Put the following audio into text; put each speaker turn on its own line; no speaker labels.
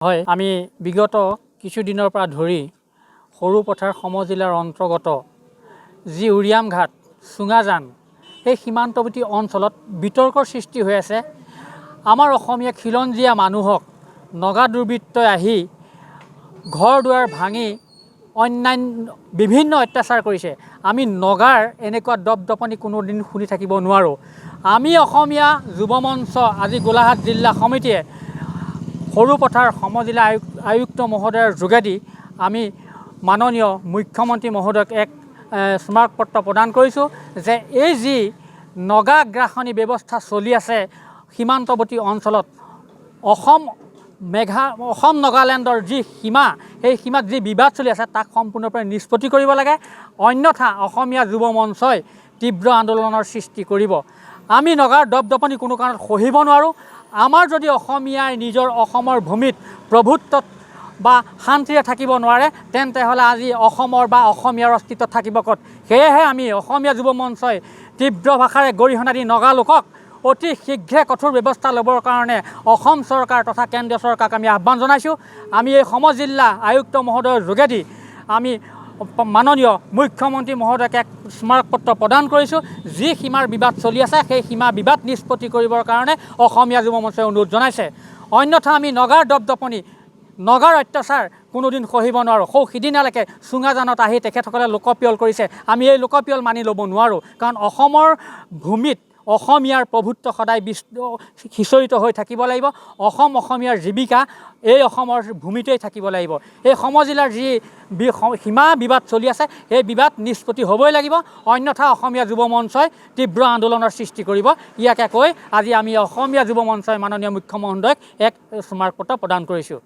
হয়, আমি বিগত কিছুদিনৰ পৰা ধৰি সৰুপথাৰ সমজিলাৰ অন্তৰ্গত যি উৰিয়াম ঘাট চুঙাজান এই সীমান্তৱৰ্তী অঞ্চলত বিতৰ্কৰ সৃষ্টি হৈ আছে। আমাৰ অসমীয়া খিলঞ্জীয়া মানুহক নগা দুৰ্বৃত্তই আহি ঘৰ দুৱাৰ ভাঙি অন্যান্য বিভিন্ন অত্যাচাৰ কৰিছে। আমি নগাৰ এনেকুৱা দপদপনি কোনোদিন শুনি থাকিব নোৱাৰোঁ। আমি অসমীয়া যুৱ মঞ্চ আজি গোলাঘাট জিলা সমিতিয়ে সৰুপথাৰ সমজিলা আয়ুক্ত মহোদয়ৰ যোগেদি আমি মাননীয় মুখ্যমন্ত্ৰী মহোদয়ক এক স্মাৰকপত্ৰ প্ৰদান কৰিছোঁ যে এই যি নগা আগ্ৰাসনী ব্যৱস্থা চলি আছে সীমান্তৱৰ্তী অঞ্চলত অসম নাগালেণ্ডৰ যি সীমা, সেই সীমাত যি বিবাদ চলি আছে তাক সম্পূৰ্ণৰূপে নিষ্পত্তি কৰিব লাগে, অন্যথা অসমীয়া যুৱ মঞ্চই তীব্ৰ আন্দোলনৰ সৃষ্টি কৰিব। আমি নগাৰ দপদপনি কোনো কাৰণত সহিব নোৱাৰোঁ। আমাৰ যদি অসমীয়াই নিজৰ অসমৰ ভূমিত প্ৰভুত্বত বা শান্তিৰে থাকিব নোৱাৰে তেন্তে হ'লে আজি অসমৰ বা অসমীয়াৰ অস্তিত্ব থাকিব ক'ত? সেয়েহে আমি অসমীয়া যুৱ মঞ্চই তীব্ৰ ভাষাৰে গৰিহণা দি নগা লোকক অতি শীঘ্ৰে কঠোৰ ব্যৱস্থা ল'বৰ কাৰণে অসম চৰকাৰ তথা কেন্দ্ৰীয় চৰকাৰক আমি আহ্বান জনাইছোঁ। আমি এই সমজিলা আয়ুক্ত মহোদয়ৰ যোগেদি আমি মাননীয় মুখ্যমন্ত্ৰী মহোদয়ক এক স্মাৰকপত্ৰ প্ৰদান কৰিছোঁ। যি সীমাৰ বিবাদ চলি আছে সেই সীমা বিবাদ নিষ্পত্তি কৰিবৰ কাৰণে অসমীয়া যুৱ মঞ্চই অনুৰোধ জনাইছে। অন্যথা আমি নগাৰ দপদপনি, নগাৰ অত্যাচাৰ কোনোদিন সহিব নোৱাৰোঁ। সিদিনালৈকে চুঙাজানত আহি তেখেতসকলে লোকপিয়ল কৰিছে। আমি এই লোকপিয়ল মানি ল'ব নোৱাৰোঁ, কাৰণ অসমৰ ভূমিত অসমীয়াৰ প্ৰভুত্ব সদায় সিঁচৰিত হৈ থাকিব লাগিব। অসমীয়াৰ জীৱিকা এই অসমৰ ভূমিতেই থাকিব লাগিব। এই সমজিলাৰ যি সীমা বিবাদ চলি আছে সেই বিবাদ নিষ্পত্তি হ'বই লাগিব, অন্যথা অসমীয়া যুৱ মঞ্চই তীব্ৰ আন্দোলনৰ সৃষ্টি কৰিব। ইয়াকে কৈ আজি আমি অসমীয়া যুৱ মঞ্চই মাননীয় মুখ্যমন্ত্ৰীক এক স্মাৰকপত্ৰ প্ৰদান কৰিছোঁ।